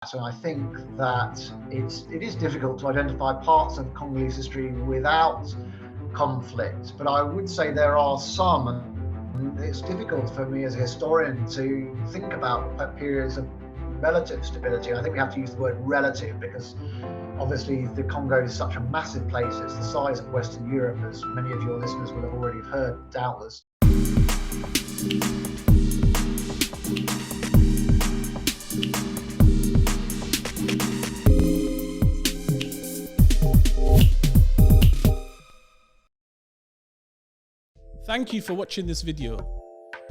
And I think that it is difficult to identify parts of Congolese history without conflict, but I would say there are some, and it's difficult for me as a historian to think about periods of relative stability. And I think we have to use the word relative because obviously the Congo is such a massive place. It's the size of Western Europe, as many of your listeners will have already heard, doubtless. Thank you for watching this video.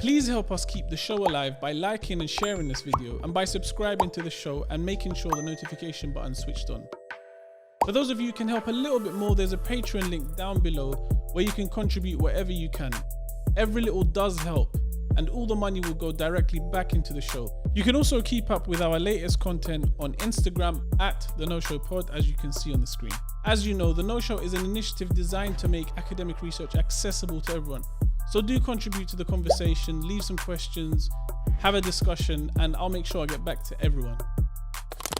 Please help us keep the show alive by liking and sharing this video, and by subscribing to the show and making sure the notification button is switched on. For those of you who can help a little bit more, there's a Patreon link down below where you can contribute whatever you can. Every little does help, and all the money will go directly back into the show. You can also keep up with our latest content on Instagram at The No Show Pod, as you can see on the screen. As you know, The No Show is an initiative designed to make academic research accessible to everyone. So do contribute to the conversation, leave some questions, have a discussion, and I'll make sure I get back to everyone.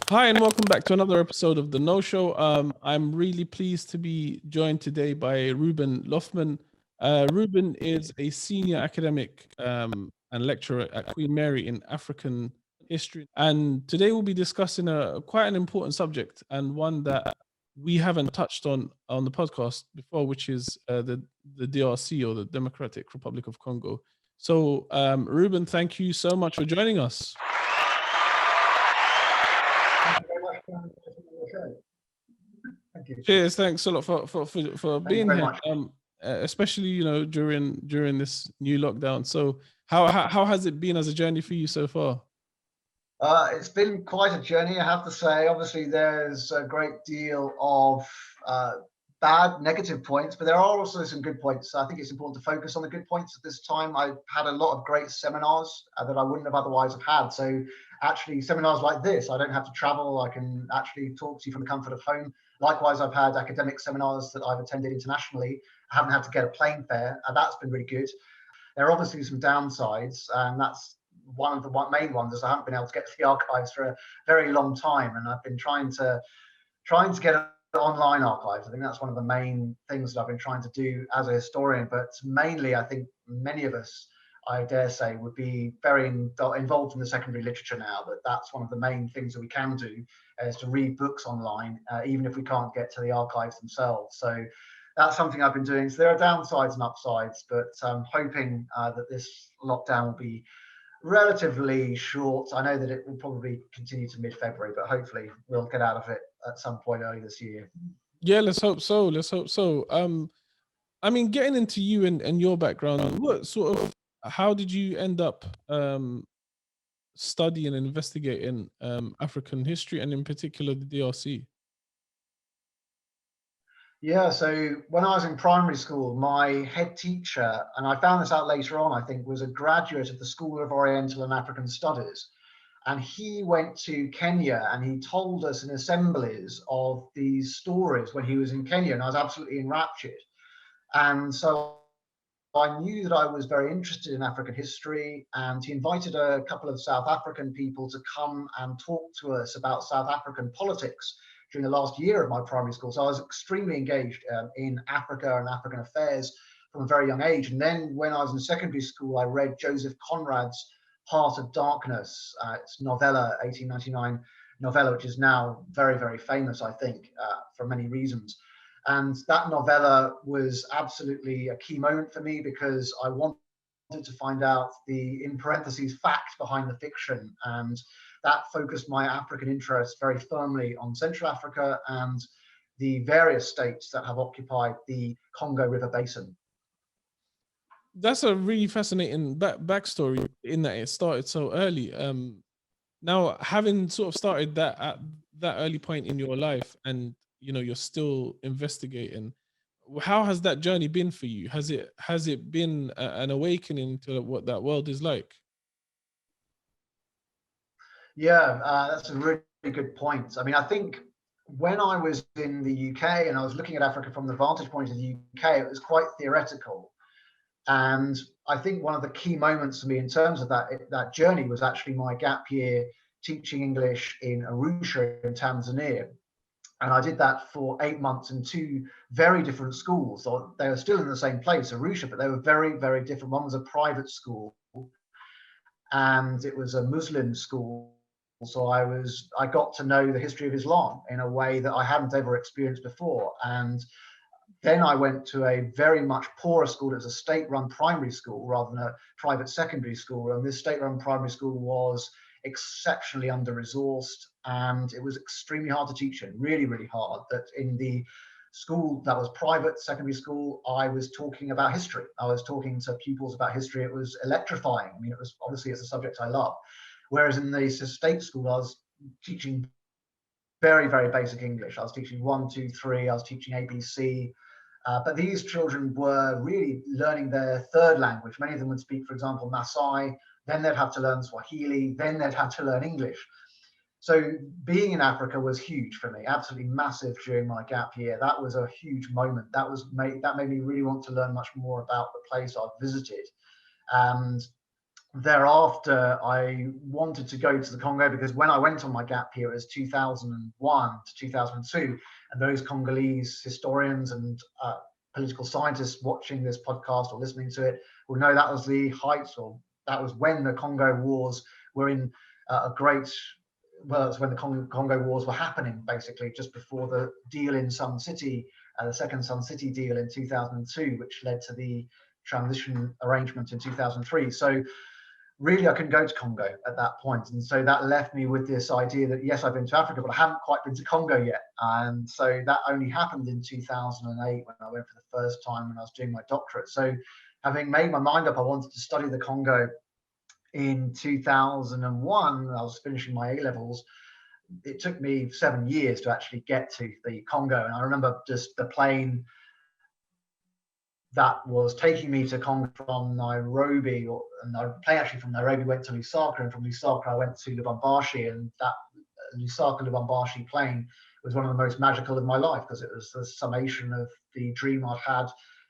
Hi, and welcome back to another episode of The No Show. I'm really pleased to be joined today by Reuben Loffman. Reuben is a senior academic and lecturer at Queen Mary in African history. And today we'll be discussing quite an important subject, and one that we haven't touched on the podcast before, which is the DRC, or the Democratic Republic of Congo. So Reuben, thank you so much for joining us. Thank you very much for the show. Thank you. Cheers, thanks a lot for being here. Especially during this new lockdown. So how has it been as a journey for you so far? It's been quite a journey, I have to say. Obviously, there's a great deal of bad, negative points, but there are also some good points. I think it's important to focus on the good points at this time. I've had a lot of great seminars that I wouldn't have otherwise have had. So actually, seminars like this, I don't have to travel. I can actually talk to you from the comfort of home. Likewise, I've had academic seminars that I've attended internationally. I haven't had to get a plane fare, and that's been really good. There are obviously some downsides, and that's one of the main ones is I haven't been able to get to the archives for a very long time, and I've been trying to get online archives. I think that's one of the main things that I've been trying to do as a historian. But mainly, I think many of us, I dare say, would be very involved in the secondary literature now. But that's one of the main things that we can do, is to read books online, even if we can't get to the archives themselves. So that's something I've been doing. So there are downsides and upsides, but I'm hoping that this lockdown will be relatively short. I know that it will probably continue to mid-February, but hopefully we'll get out of it at some point early this year. Yeah, let's hope so. I mean, getting into you and your background, how did you end up studying and investigating African history, and in particular the DRC? Yeah, so when I was in primary school, my head teacher, and I found this out later on, I think, was a graduate of the School of Oriental and African Studies. And he went to Kenya and he told us in assemblies of these stories when he was in Kenya, and I was absolutely enraptured. And so I knew that I was very interested in African history, and he invited a couple of South African people to come and talk to us about South African politics during the last year of my primary school. So I was extremely engaged in Africa and African affairs from a very young age. And then when I was in secondary school, I read Joseph Conrad's Heart of Darkness. It's novella, 1899 novella, which is now very, very famous, I think, for many reasons. And that novella was absolutely a key moment for me, because I wanted to find out the, in parentheses, fact behind the fiction. And that focused my African interest very firmly on Central Africa and the various states that have occupied the Congo River Basin. That's a really fascinating backstory, in that it started so early. Now, having sort of started that at that early point in your life, and you're still investigating, how has that journey been for you? Has it been an awakening to what that world is like? Yeah, that's a really good point. I mean, I think when I was in the UK and I was looking at Africa from the vantage point of the UK, it was quite theoretical. And I think one of the key moments for me in terms of that journey was actually my gap year teaching English in Arusha in Tanzania. And I did that for 8 months in 2 very different schools. So they were still in the same place, Arusha, but they were very, very different. One was a private school and it was a Muslim school. So I got to know the history of Islam in a way that I hadn't ever experienced before. And then I went to a very much poorer school. It was a state-run primary school rather than a private secondary school. And this state-run primary school was exceptionally under-resourced, and it was extremely hard to teach in, really, really hard. That in the school that was private secondary school, I was talking about history. I was talking to pupils about history. It was electrifying. I mean, it was obviously it's a subject I love. Whereas in the state school, I was teaching very, very basic English. I was teaching 1, 2, 3. I was teaching ABC. But these children were really learning their third language. Many of them would speak, for example, Maasai. Then they'd have to learn Swahili. Then they'd have to learn English. So being in Africa was huge for me, absolutely massive during my gap year. That was a huge moment. That made me really want to learn much more about the place I'd visited. And thereafter, I wanted to go to the Congo because when I went on my gap year, it was 2001 to 2002, and those Congolese historians and political scientists watching this podcast or listening to it will know that was the heights, or that was when the Congo Wars were in it's when the Congo Wars were happening, basically, just before the deal in Sun City, the second Sun City deal in 2002, which led to the transition arrangement in 2003. So really, I couldn't go to Congo at that point. And so that left me with this idea that, yes, I've been to Africa, but I haven't quite been to Congo yet. And so that only happened in 2008 when I went for the first time when I was doing my doctorate. So having made my mind up, I wanted to study the Congo in 2001. I was finishing my A-levels. It took me 7 years to actually get to the Congo. And I remember just the plane that was taking me to Congo from Nairobi, and the plane actually from Nairobi went to Lusaka, and from Lusaka I went to Lubumbashi, and that Lusaka-Lubumbashi plane was one of the most magical of my life because it was the summation of the dream I'd had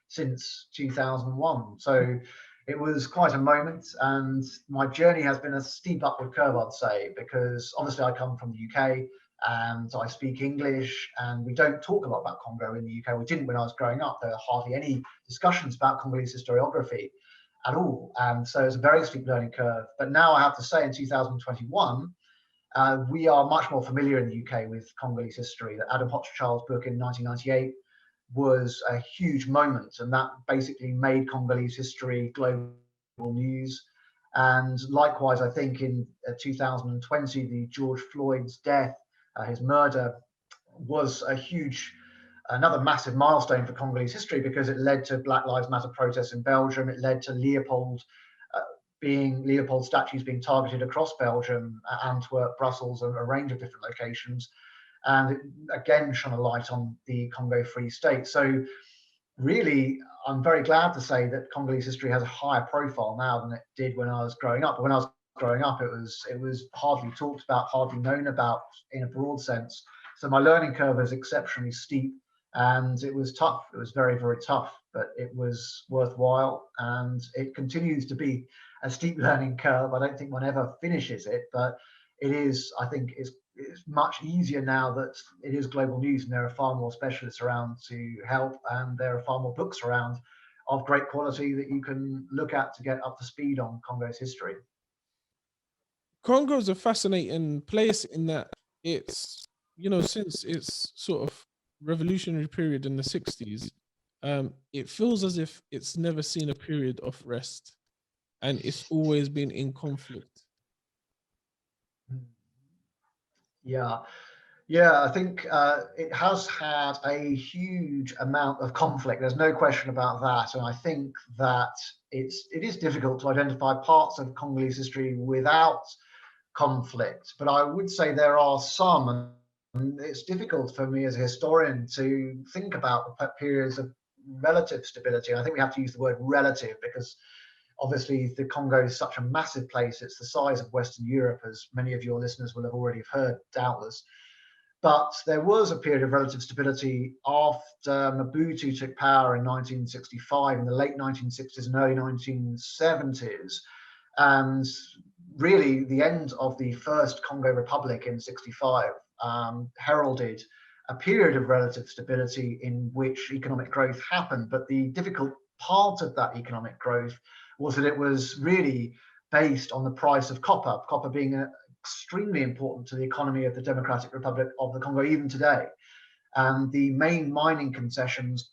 since 2001. So it was quite a moment, and my journey has been a steep upward curve, I'd say, because obviously I come from the UK and I speak English, and we don't talk a lot about Congo in the UK. We didn't when I was growing up. There were hardly any discussions about Congolese historiography at all. And so it's a very steep learning curve. But now I have to say in 2021, we are much more familiar in the UK with Congolese history. That Adam Hochschild's book in 1998 was a huge moment, and that basically made Congolese history global news. And likewise, I think in 2020, the George Floyd's death, his murder, was another massive milestone for Congolese history because it led to Black Lives Matter protests in Belgium. It led to Leopold statues being targeted across Belgium, Antwerp, Brussels, and a range of different locations. And it again shone a light on the Congo Free State. So really, I'm very glad to say that Congolese history has a higher profile now than it did when I was growing up. But when I was growing up, it was hardly talked about, hardly known about in a broad sense. So my learning curve is exceptionally steep, and it was tough. It was very, very tough, but it was worthwhile, and it continues to be a steep learning curve. I don't think one ever finishes it, but it is, I think it's much easier now that it is global news and there are far more specialists around to help, and there are far more books around of great quality that you can look at to get up to speed on Congo's history. Congo is a fascinating place in that it's, since its sort of revolutionary period in the 60s, it feels as if it's never seen a period of rest, and it's always been in conflict. Yeah, I think it has had a huge amount of conflict. There's no question about that. And I think that it is difficult to identify parts of Congolese history without conflict. But I would say there are some, and it's difficult for me as a historian to think about the periods of relative stability. And I think we have to use the word relative because obviously the Congo is such a massive place. It's the size of Western Europe, as many of your listeners will have already heard, doubtless. But there was a period of relative stability after Mobutu took power in 1965, in the late 1960s and early 1970s. And really the end of the first Congo Republic in '65 heralded a period of relative stability in which economic growth happened. But the difficult part of that economic growth was that it was really based on the price of copper, copper being extremely important to the economy of the Democratic Republic of the Congo even today. And the main mining concessions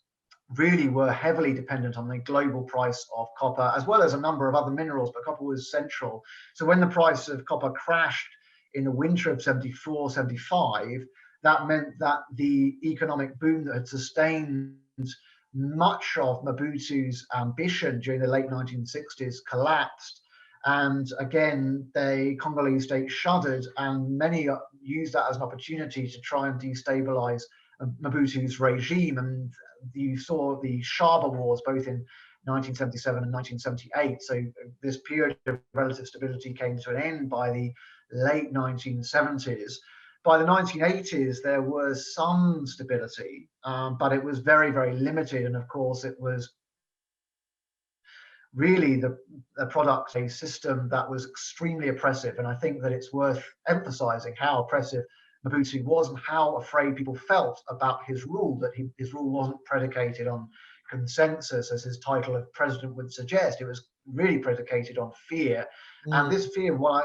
really were heavily dependent on the global price of copper, as well as a number of other minerals, but copper was central. So when the price of copper crashed in the winter of '74, '75, that meant that the economic boom that had sustained much of Mobutu's ambition during the late 1960s collapsed. And again, the Congolese state shuddered, and many used that as an opportunity to try and destabilize Mobutu's regime. And you saw the Shaba Wars both in 1977 and 1978. So this period of relative stability came to an end by the late 1970s. By the 1980s, there was some stability, but it was very, very limited. And of course, it was really the product of a system that was extremely oppressive. And I think that it's worth emphasizing how oppressive Mobutu was and how afraid people felt about his rule, that his rule wasn't predicated on consensus, as his title of president would suggest. It was really predicated on fear. And this fear, when I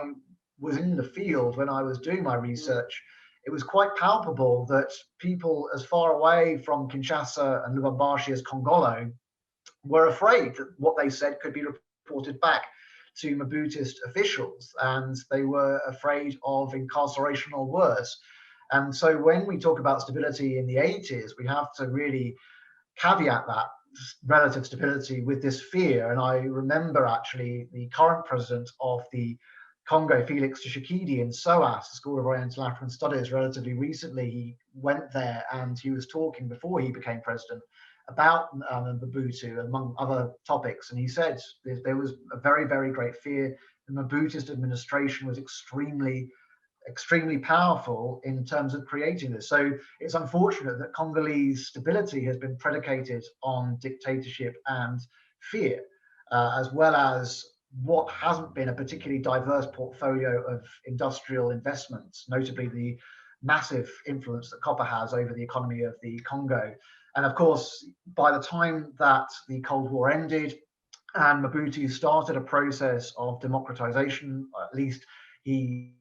was in the field, when I was doing my research, it was quite palpable that people as far away from Kinshasa and Lubumbashi as Congolo were afraid that what they said could be reported back to Mobutist officials, and they were afraid of incarceration or worse. And so when we talk about stability in the 80s, we have to really caveat that relative stability with this fear. And I remember actually the current president of the Congo, Felix Tshisekedi, in SOAS, the School of Oriental African Studies, relatively recently, he went there and he was talking before he became president about Mobutu, among other topics. And he said there was a very, very great fear. The Mobutist administration was extremely powerful in terms of creating this. So it's unfortunate that Congolese stability has been predicated on dictatorship and fear, as well as what hasn't been a particularly diverse portfolio of industrial investments, notably the massive influence that copper has over the economy of the Congo. And of course, by the time that the Cold War ended and Mobutu started a process of democratization, or at least he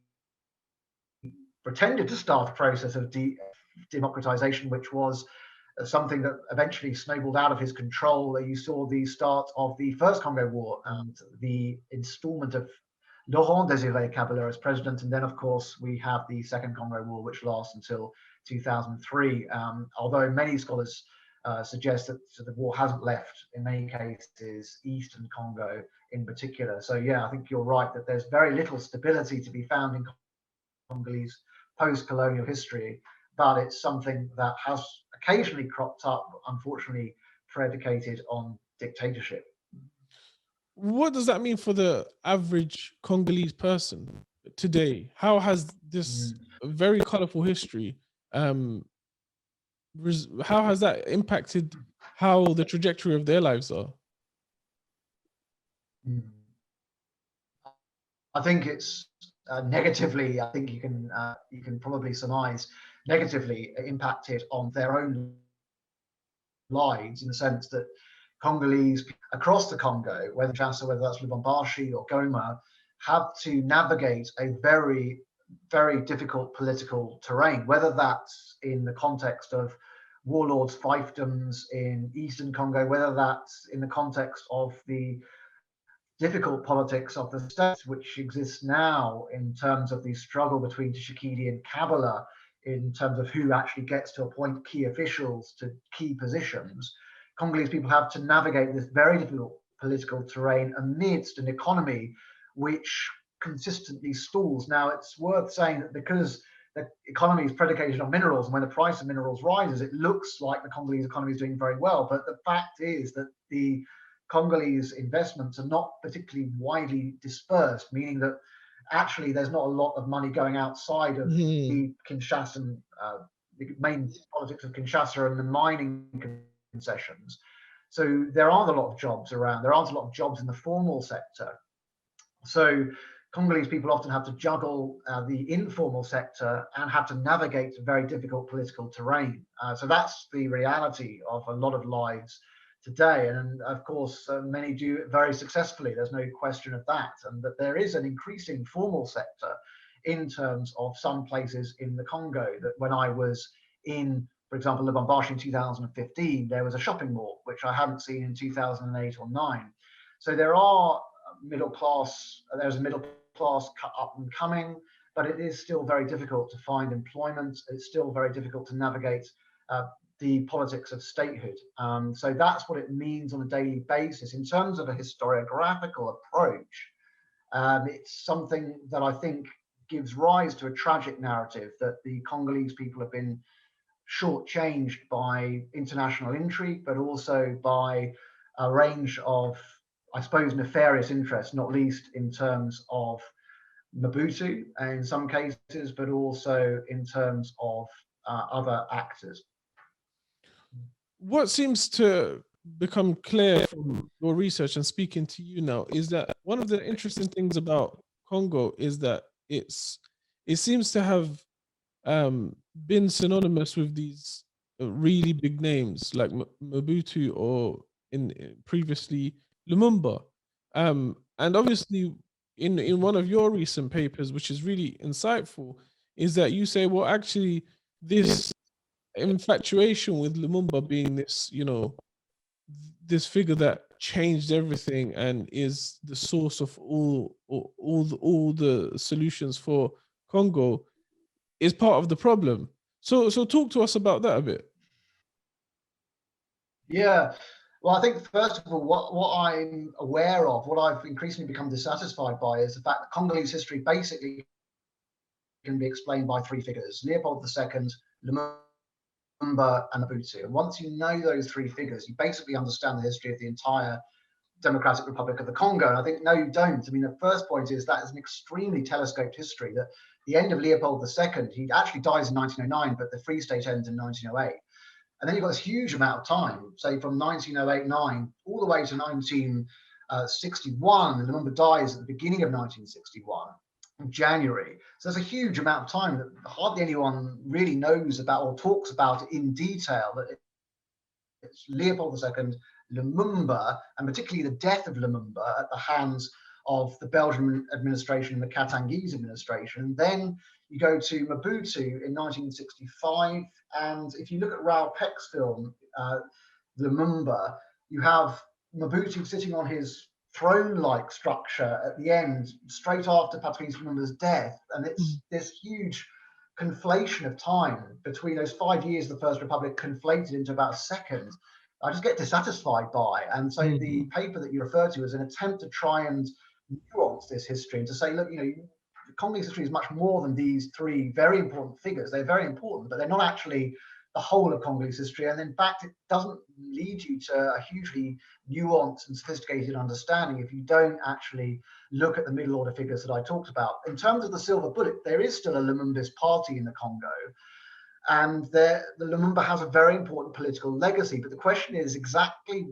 pretended to start a process of democratization, which was something that eventually snowballed out of his control. You saw the start of the First Congo War and the installment of Laurent Désiré Kabila as president. And then, of course, we have the Second Congo War, which lasts until 2003. Although many scholars suggest that the war hasn't left, in many cases, Eastern Congo in particular. So, yeah, I think you're right that there's very little stability to be found in Congolese post-colonial history, but it's something that has occasionally cropped up, unfortunately, predicated on dictatorship. What does that mean for the average Congolese person today? How has this very colorful history, how has that impacted how the trajectory of their lives are? I think it's negatively, I think you can probably surmise, negatively impacted on their own lives, in the sense that Congolese across the Congo, whether that's Lubumbashi or Goma, have to navigate a very, very difficult political terrain, whether that's in the context of warlords, fiefdoms in Eastern Congo, whether that's in the context of the difficult politics of the state, which exists now in terms of the struggle between Tshisekedi and Kabila, in terms of who actually gets to appoint key officials to key positions. Congolese people have to navigate this very difficult political terrain amidst an economy which consistently stalls. Now, it's worth saying that because the economy is predicated on minerals, and when the price of minerals rises, it looks like the Congolese economy is doing very well. But the fact is that the Congolese investments are not particularly widely dispersed, meaning that actually there's not a lot of money going outside of the Kinshasan, the main politics of Kinshasa and the mining concessions. So there aren't a lot of jobs around. There aren't a lot of jobs in the formal sector. So Congolese people often have to juggle the informal sector and have to navigate very difficult political terrain. So that's the reality of a lot of lives today. And of course, many do it very successfully. There's no question of that. And that there is an increasing formal sector in terms of some places in the Congo. That when I was in, for example, Lubumbashi in 2015, there was a shopping mall, which I hadn't seen in 2008 or 9. So there are there's a middle class up and coming, but it is still very difficult to find employment. It's still very difficult to navigate the politics of statehood. So that's what it means on a daily basis. In terms of a historiographical approach, it's something that I think gives rise to a tragic narrative that the Congolese people have been shortchanged by international intrigue, but also by a range of, I suppose, nefarious interests, not least in terms of Mobutu in some cases, but also in terms of other actors. What seems to become clear from your research and speaking to you now is that one of the interesting things about Congo is that it seems to have been synonymous with these really big names like Mobutu or in previously Lumumba. And obviously in one of your recent papers, which is really insightful, is that you say, well, actually this infatuation with Lumumba being this, this figure that changed everything and is the source of all the solutions for Congo is part of the problem. So talk to us about that a bit. Yeah, well, I think first of all, what I'm aware of, what I've increasingly become dissatisfied by, is the fact that Congolese history basically can be explained by three figures: Leopold II, Lumumba, and Mobutu. And once you know those three figures, you basically understand the history of the entire Democratic Republic of the Congo. And I think, no, you don't. I mean, the first point is that is an extremely telescoped history. That the end of Leopold II, he actually dies in 1909, but the Free State ends in 1908. And then you've got this huge amount of time, say from 1908-9 all the way to 1961. And Lumumba dies at the beginning of 1961, in January. So there's a huge amount of time that hardly anyone really knows about or talks about in detail. That it's Leopold II, Lumumba, and particularly the death of Lumumba at the hands of the Belgian administration and the Katangese administration. Then you go to Mobutu in 1965, and if you look at Raoul Peck's film, Lumumba, you have Mobutu sitting on his throne-like structure at the end, straight after Patrice Lumumba's death, and it's this huge conflation of time between those 5 years of the First Republic conflated into about a second. I just get dissatisfied by. And so the paper that you refer to is an attempt to try and nuance this history and to say, look, Congolese history is much more than these three very important figures. They're very important, but they're not actually the whole of Congolese history. And in fact, it doesn't lead you to a hugely nuanced and sophisticated understanding if you don't actually look at the middle order figures that I talked about. In terms of the silver bullet, there is still a Lumumbist party in the Congo. And the Lumumba has a very important political legacy. But the question is exactly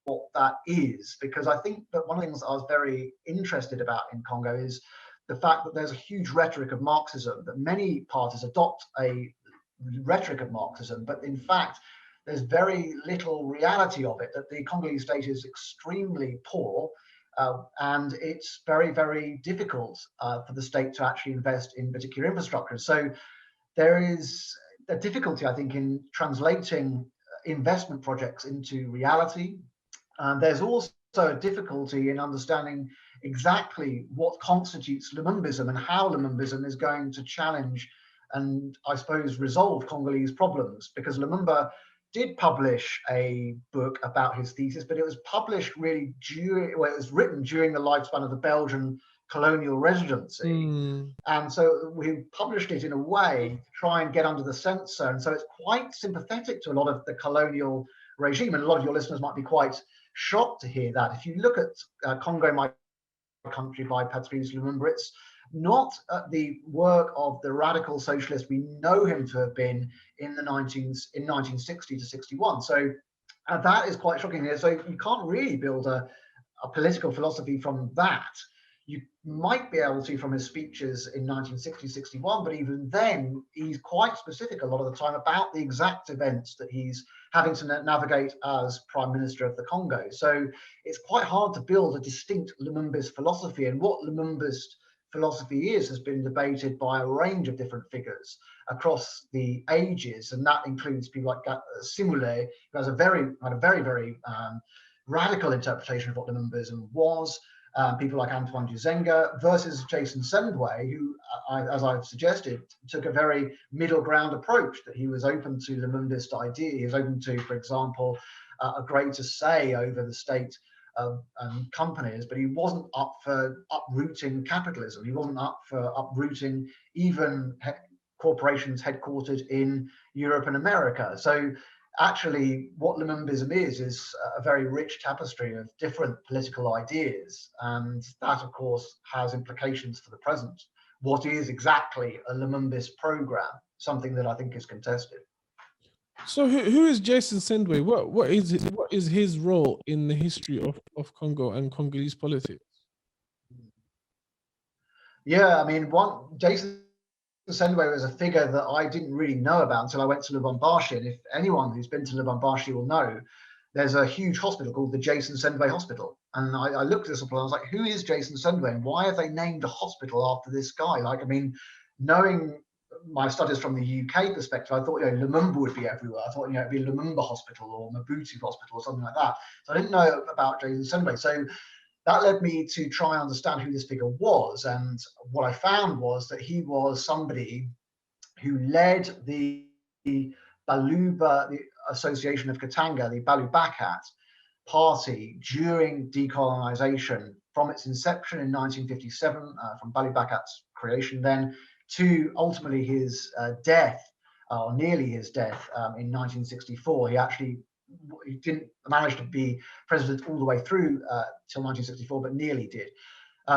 what that is, because I think that one of the things I was very interested about in Congo is the fact that there's a huge rhetoric of Marxism, that many parties adopt a rhetoric of Marxism, but in fact, there's very little reality of it, that the Congolese state is extremely poor, and it's very, very difficult for the state to actually invest in particular infrastructure. So there is a difficulty, I think, in translating investment projects into reality. There's also a difficulty in understanding exactly what constitutes Lumumbism and how Lumumbism is going to challenge and, I suppose, resolve Congolese problems, because Lumumba did publish a book about his thesis, but it was published really it was written during the lifespan of the Belgian colonial residency. And so we published it in a way to try and get under the censor. And so it's quite sympathetic to a lot of the colonial regime. And a lot of your listeners might be quite shocked to hear that. If you look at Congo, My Country by Patrice Lumumba, it's not the work of the radical socialist we know him to have been in 1960 to 61. So that is quite shocking here. So you can't really build a political philosophy from that. you might be able to from his speeches in 1960-61, but even then, he's quite specific a lot of the time about the exact events that he's having to navigate as Prime Minister of the Congo. So it's quite hard to build a distinct Lumumba's philosophy, and what Lumumba's philosophy has been debated by a range of different figures across the ages, and that includes people like Simule, who has a very radical interpretation of what Lumumbaism was. People like Antoine Duzenga versus Jason Sendway, who, as I've suggested, took a very middle ground approach, that he was open to Lumumba's idea. He was open to, for example, a greater say over the state companies, but he wasn't up for uprooting capitalism. He wasn't up for uprooting even corporations headquartered in Europe and America. So actually, what Lumumbaism is a very rich tapestry of different political ideas, and that, of course, has implications for the present. What is exactly a Lumumba's program? Something that I think is contested. So who is Jason Sendway? What is his role in the history of Congo and Congolese politics? Yeah, I mean, Jason Sendway was a figure that I didn't really know about until I went to Lubumbashi. And if anyone who's been to Lubumbashi will know, there's a huge hospital called the Jason Sendway Hospital. And I looked this up and I was like, who is Jason Sendway? And why have they named a hospital after this guy? Like, I mean, knowing my studies from the UK perspective, I thought, Lumumba would be everywhere. I thought, it'd be Lumumba Hospital or Mobutu Hospital or something like that. So I didn't know about Jason Sendway. So that led me to try and understand who this figure was. And what I found was that he was somebody who led the Baluba, the Association of Katanga, the Balubakat party during decolonisation, from its inception in 1957, from Balubakat's creation then, to ultimately his death, or nearly his death, in 1964. He didn't manage to be president all the way through till 1964, but nearly did.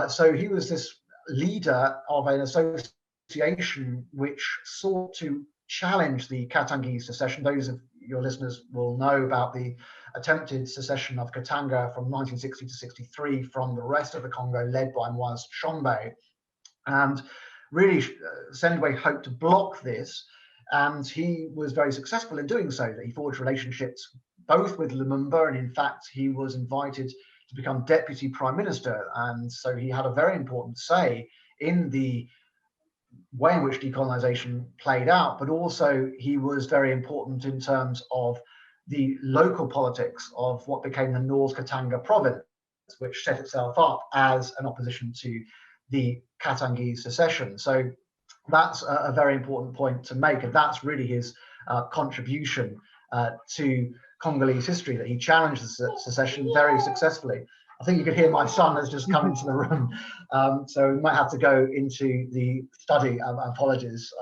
So he was this leader of an association which sought to challenge the Katangese secession. Those of your listeners will know about the attempted secession of Katanga from 1960 to 63 from the rest of the Congo, led by Moise Tshombe. And really, Sendway hoped to block this, and he was very successful in doing so. That he forged relationships both with Lumumba, and in fact, he was invited to become deputy prime minister. And so he had a very important say in the way in which decolonisation played out, but also he was very important in terms of the local politics of what became the North Katanga province, which set itself up as an opposition to the Katangese secession. So that's a very important point to make, and that's really his contribution to Congolese history, that he challenged the secession very successfully. I think you could hear my son has just come into the room, so we might have to go into the study. Apologies.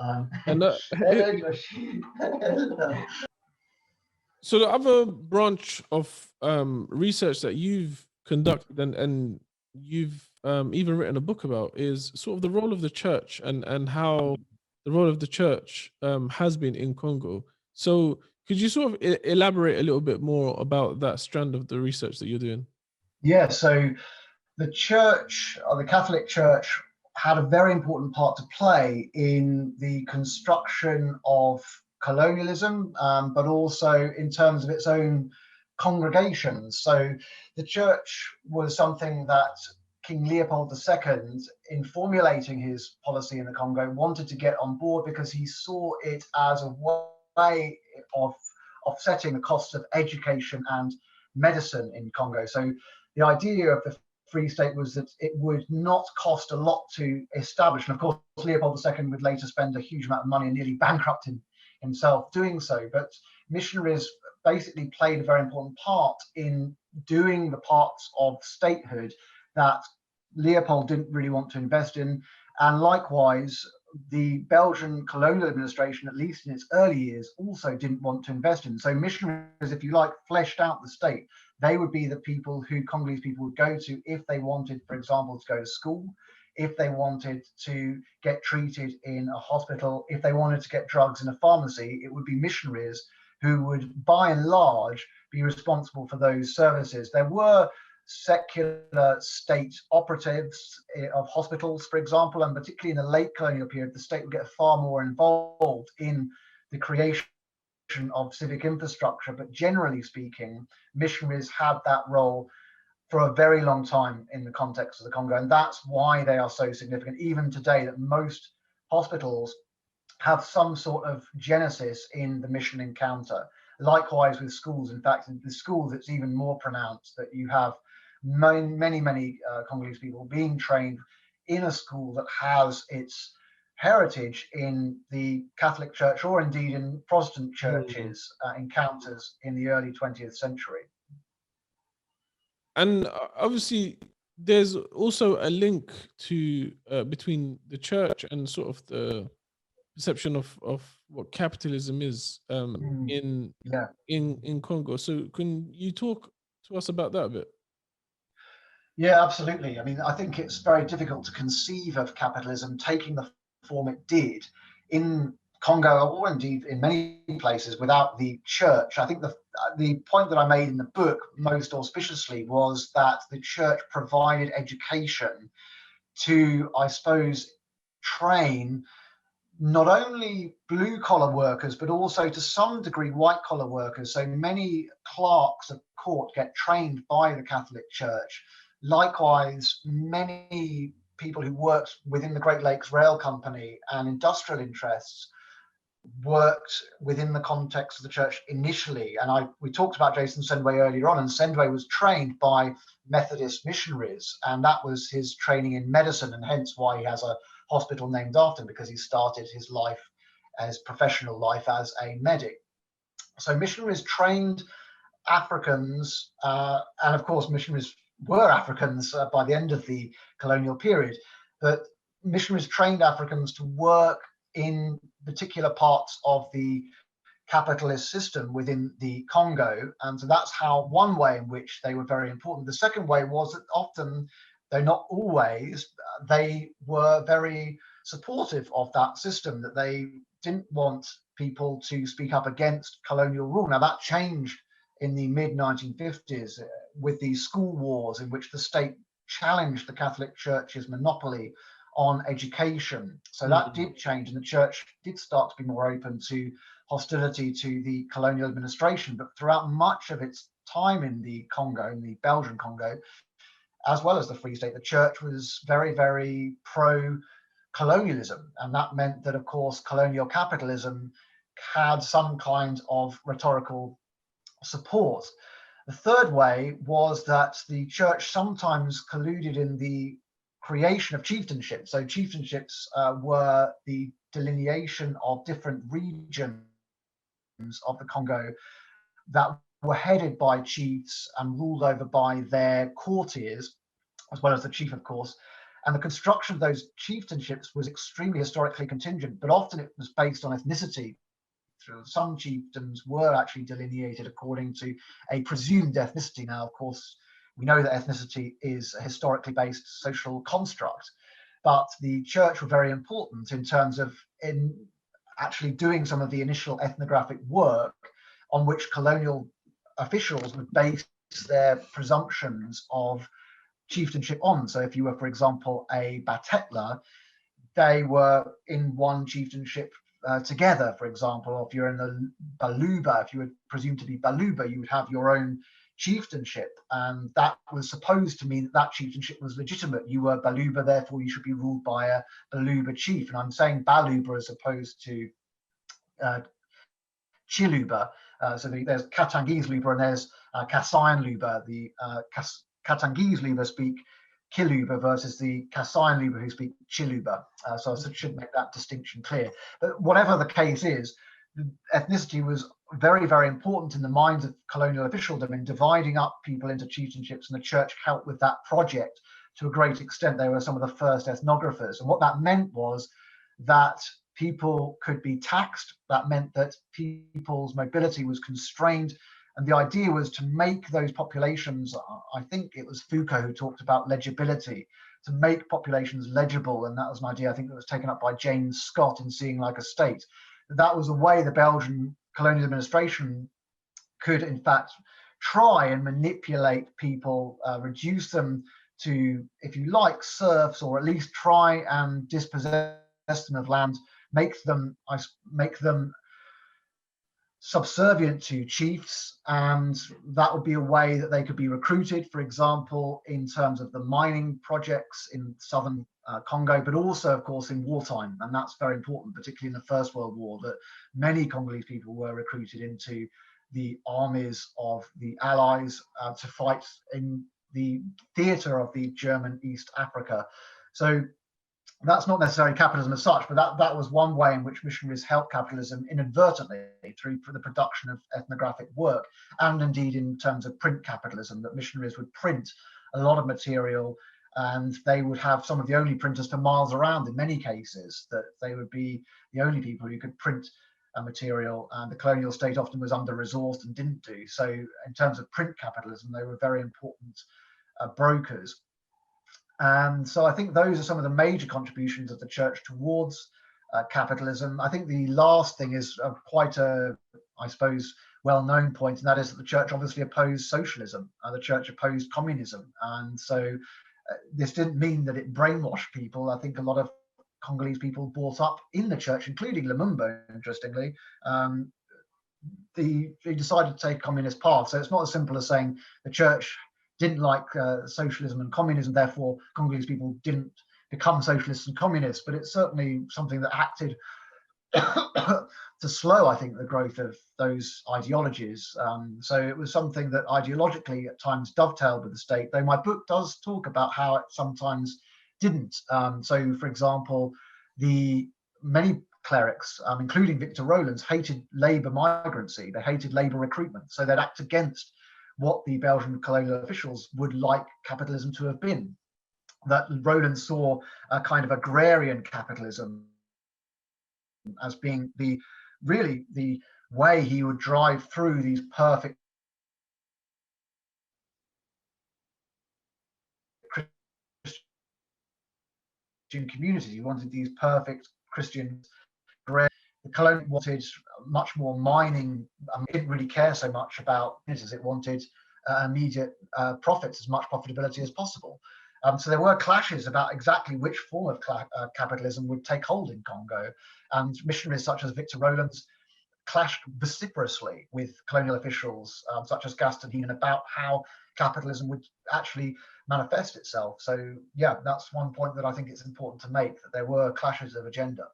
So the other branch of research that you've conducted and you've even written a book about is sort of the role of the church and how the role of the church has been in Congo. So could you sort of elaborate a little bit more about that strand of the research that you're doing? Yeah, so the church, or the Catholic Church, had a very important part to play in the construction of colonialism, but also in terms of its own congregations. So the church was something that King Leopold II, in formulating his policy in the Congo, wanted to get on board because he saw it as a way of offsetting the costs of education and medicine in Congo. So the idea of the Free State was that it would not cost a lot to establish. And of course, Leopold II would later spend a huge amount of money and nearly bankrupt himself doing so. But missionaries basically played a very important part in doing the parts of statehood that Leopold didn't really want to invest in. And likewise, the Belgian colonial administration, at least in its early years, also didn't want to invest in. So missionaries, if you like, fleshed out the state. They would be the people who Congolese people would go to if they wanted, for example, to go to school, if they wanted to get treated in a hospital, if they wanted to get drugs in a pharmacy. It would be missionaries who would, by and large, be responsible for those services. There were secular state operatives of hospitals, for example, and particularly in the late colonial period, the state would get far more involved in the creation of civic infrastructure. But generally speaking, missionaries had that role for a very long time in the context of the Congo, and that's why they are so significant. Even today, that most hospitals have some sort of genesis in the mission encounter. Likewise with schools. In fact, in the schools, it's even more pronounced that you have many Congolese people being trained in a school that has its heritage in the Catholic Church, or indeed in Protestant churches, encounters in the early 20th century. And obviously, there's also a link to between the church and sort of the perception of what capitalism is in Congo. So can you talk to us about that a bit? Yeah, absolutely. I mean, I think it's very difficult to conceive of capitalism taking the form it did in Congo, or indeed in many places, without the church. I think the point that I made in the book most auspiciously was that the church provided education to, I suppose, train not only blue collar workers, but also to some degree white collar workers. So many clerks of court get trained by the Catholic Church. Likewise, many people who worked within the Great Lakes Rail Company and industrial interests worked within the context of the church initially. And we talked about Jason Sendway earlier on, and Sendway was trained by Methodist missionaries, and that was his training in medicine, and hence why he has a hospital named after him, because he started his life, his professional life, as a medic. So missionaries trained Africans, and of course missionaries were Africans by the end of the colonial period, but missionaries trained Africans to work in particular parts of the capitalist system within the Congo. And so that's how one way in which they were very important. The second way was that often, though not always, they were very supportive of that system, that they didn't want people to speak up against colonial rule. Now that changed in the mid-1950s with the school wars, in which the state challenged the Catholic Church's monopoly on education. So that did change, and the church did start to be more open to hostility to the colonial administration. But throughout much of its time in the Congo, in the Belgian Congo, as well as the Free State, the church was very, very pro-colonialism. And that meant that, of course, colonial capitalism had some kind of rhetorical support. The third way was that the church sometimes colluded in the creation of chieftainship. So chieftainships were the delineation of different regions of the Congo that were headed by chiefs and ruled over by their courtiers, as well as the chief, of course. And the construction of those chieftainships was extremely historically contingent, but often it was based on ethnicity. Some chiefdoms were actually delineated according to a presumed ethnicity. Now, of course, we know that ethnicity is a historically based social construct, but the church were very important in terms of in actually doing some of the initial ethnographic work on which colonial officials would base their presumptions of chieftainship on. So if you were, for example, a Batetla, they were in one chieftainship together, for example. Or if you're in the Baluba, if you were presumed to be Baluba, you would have your own chieftainship, and that was supposed to mean that that chieftainship was legitimate. You were Baluba, therefore you should be ruled by a Baluba chief. And I'm saying Baluba as opposed to Chiluba. So there's Katangese Luba and there's Kasayan Luba. The Katangese Luba speak Kiluba versus the Kasayan Luba who speak Chiluba. So I should make that distinction clear. But whatever the case is, the ethnicity was very, very important in the minds of colonial officialdom in dividing up people into chieftainships, and the church helped with that project to a great extent. They were some of the first ethnographers. And what that meant was that people could be taxed. That meant that people's mobility was constrained. And the idea was to make those populations, I think it was Foucault who talked about legibility, to make populations legible. And that was an idea, I think, that was taken up by James Scott in Seeing Like a State. That was a way the Belgian colonial administration could, in fact, try and manipulate people, reduce them to, if you like, serfs, or at least try and dispossess them of land, make them subservient to chiefs, and that would be a way that they could be recruited, for example, in terms of the mining projects in southern Congo, but also, of course, in wartime. And that's very important, particularly in the First World War, that many Congolese people were recruited into the armies of the Allies to fight in the theatre of the German East Africa. So that's not necessarily capitalism as such, but that was one way in which missionaries helped capitalism inadvertently through the production of ethnographic work, and indeed in terms of print capitalism, that missionaries would print a lot of material, and they would have some of the only printers for miles around in many cases, that they would be the only people who could print material, and the colonial state often was under-resourced and didn't do. So in terms of print capitalism, they were very important brokers. And so I think those are some of the major contributions of the church towards capitalism. I think the last thing is quite a, I suppose, well-known point, and that is that the church obviously opposed socialism. The church opposed communism. And so this didn't mean that it brainwashed people. I think a lot of Congolese people brought up in the church, including Lumumba, interestingly, he decided to take a communist path. So it's not as simple as saying the church didn't like socialism and communism, therefore Congolese people didn't become socialists and communists, but it's certainly something that acted to slow, I think, the growth of those ideologies. So it was something that ideologically at times dovetailed with the state, though my book does talk about how it sometimes didn't. So, for example, the many clerics, including Victor Rowlands, hated labour migrancy. They hated labour recruitment. So they'd act against what the Belgian colonial officials would like capitalism to have been. That Rowlands saw a kind of agrarian capitalism as being really the way he would drive through these perfect Christian communities. He wanted these perfect Christian. The colonial wanted much more mining. It didn't really care so much about business. It wanted immediate profits, as much profitability as possible. So there were clashes about exactly which form of capitalism would take hold in Congo. And missionaries such as Victor Rowlands clashed vociferously with colonial officials such as Gaston Heenan about how capitalism would actually manifest itself. So yeah, that's one point that I think it's important to make, that there were clashes of agenda.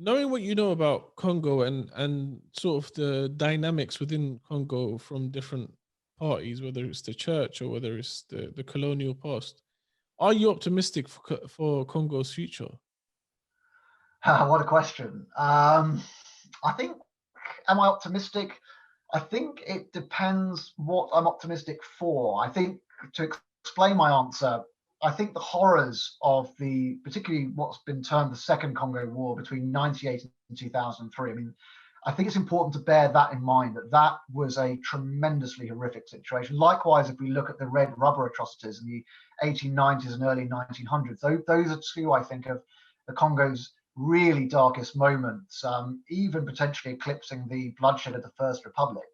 Knowing what you know about Congo and sort of the dynamics within Congo from different parties, whether it's the church or whether it's the colonial past, are you optimistic for Congo's future? What a question. I think, am I optimistic? I think it depends what I'm optimistic for. I think, to explain my answer, I think the horrors of particularly what's been termed the Second Congo War between 1998 and 2003, I mean, I think it's important to bear that in mind, that was a tremendously horrific situation. Likewise, if we look at the Red Rubber atrocities in the 1890s and early 1900s, those are two, I think, of the Congo's really darkest moments, even potentially eclipsing the bloodshed of the First Republic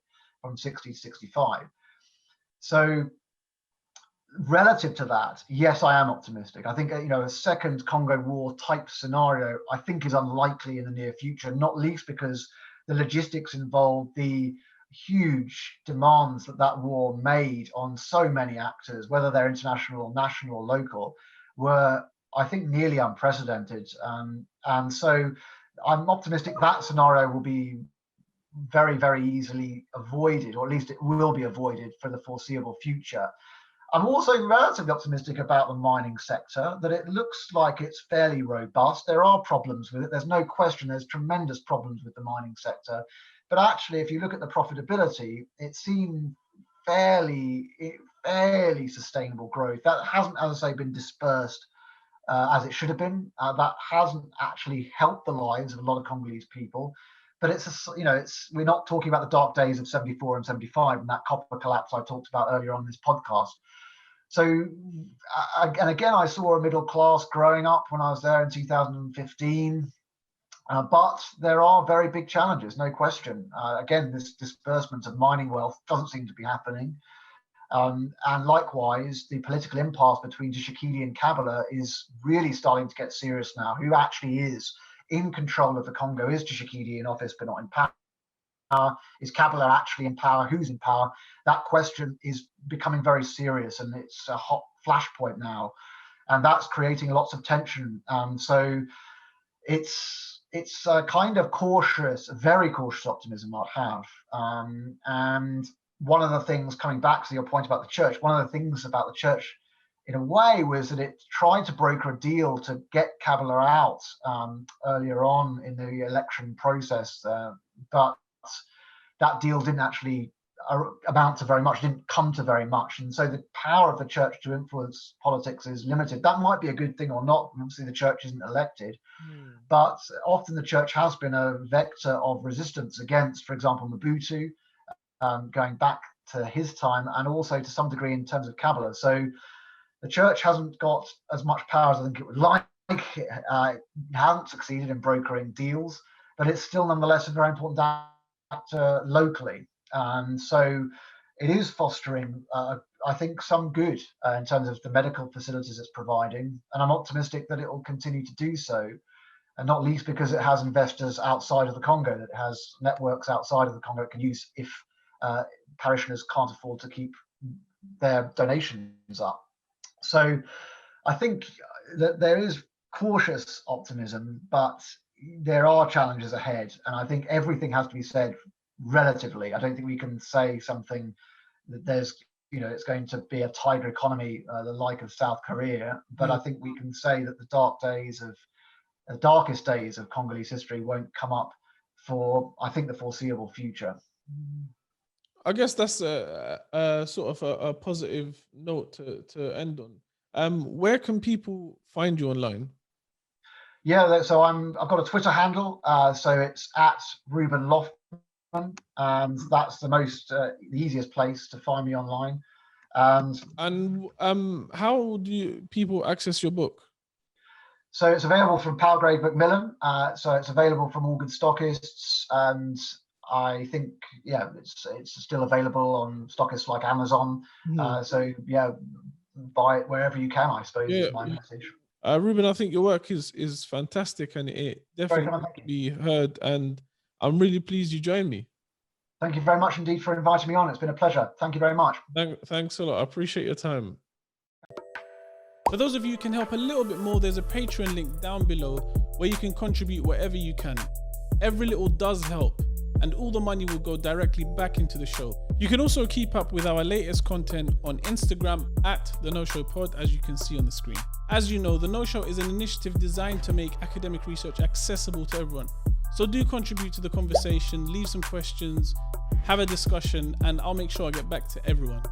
from 60 to 65. So relative to that, yes, I am optimistic. I think, a second Congo War type scenario, I think, is unlikely in the near future, not least because the logistics involved, the huge demands that war made on so many actors, whether they're international or national or local, were, I think, nearly unprecedented. And so I'm optimistic that scenario will be very, very easily avoided, or at least it will be avoided for the foreseeable future. I'm also relatively optimistic about the mining sector, that it looks like it's fairly robust. There are problems with it. There's no question there's tremendous problems with the mining sector. But actually, if you look at the profitability, it seemed fairly sustainable growth. That hasn't, as I say, been dispersed as it should have been. That hasn't actually helped the lives of a lot of Congolese people. But we're not talking about the dark days of 74 and 75 and that copper collapse I talked about earlier on this podcast. So, and again, I saw a middle class growing up when I was there in 2015. But there are very big challenges, no question. Again, this disbursement of mining wealth doesn't seem to be happening. And likewise, the political impasse between Tshisekedi and Kabila is really starting to get serious now. Who actually is in control of the Congo? Is Tshisekedi in office but not in power? Is Kabila actually in power? Who's in power? That question is becoming very serious, and it's a hot flashpoint now. And that's creating lots of tension. So it's a kind of cautious, very cautious optimism I'd have. And one of the things, coming back to your point about the church, one of the things about the church in a way was that it tried to broker a deal to get Kabila out earlier on in the election process. But that deal didn't actually amount to very much, didn't come to very much. And so the power of the church to influence politics is limited. That might be a good thing or not. Obviously, the church isn't elected. But often the church has been a vector of resistance against, for example, Mobutu, going back to his time, and also to some degree in terms of Kabila. So the church hasn't got as much power as I think it would like. It hasn't succeeded in brokering deals, but it's still nonetheless a very important actor locally. So it is fostering, I think, some good in terms of the medical facilities it's providing. And I'm optimistic that it will continue to do so. And not least because it has investors outside of the Congo, that it has networks outside of the Congo it can use if parishioners can't afford to keep their donations up. So I think that there is cautious optimism, but there are challenges ahead. And I think everything has to be said relatively. I don't think we can say something that there's, it's going to be a tiger economy, the like of South Korea. But I think we can say that the darkest days of Congolese history won't come up for, I think, the foreseeable future. I guess that's a sort of a positive note to end on. Where can people find you online? Yeah, so I've got a Twitter handle, so it's at Reuben Loffman, and that's the easiest place to find me online. And how do people access your book? So it's available from Palgrave Macmillan. So it's available from all good stockists, and I think it's still available on stockists like Amazon. So buy it wherever you can, I suppose, is my message. Reuben, I think your work is fantastic, and it definitely needs to be heard. And I'm really pleased you joined me. Thank you very much indeed for inviting me on. It's been a pleasure. Thank you very much. Thanks a lot. I appreciate your time. For those of you who can help a little bit more, there's a Patreon link down below where you can contribute whatever you can. Every little does help, and all the money will go directly back into the show. You can also keep up with our latest content on Instagram at The No Show Pod, as you can see on the screen. As you know, The No Show is an initiative designed to make academic research accessible to everyone. So do contribute to the conversation, leave some questions, have a discussion, and I'll make sure I get back to everyone.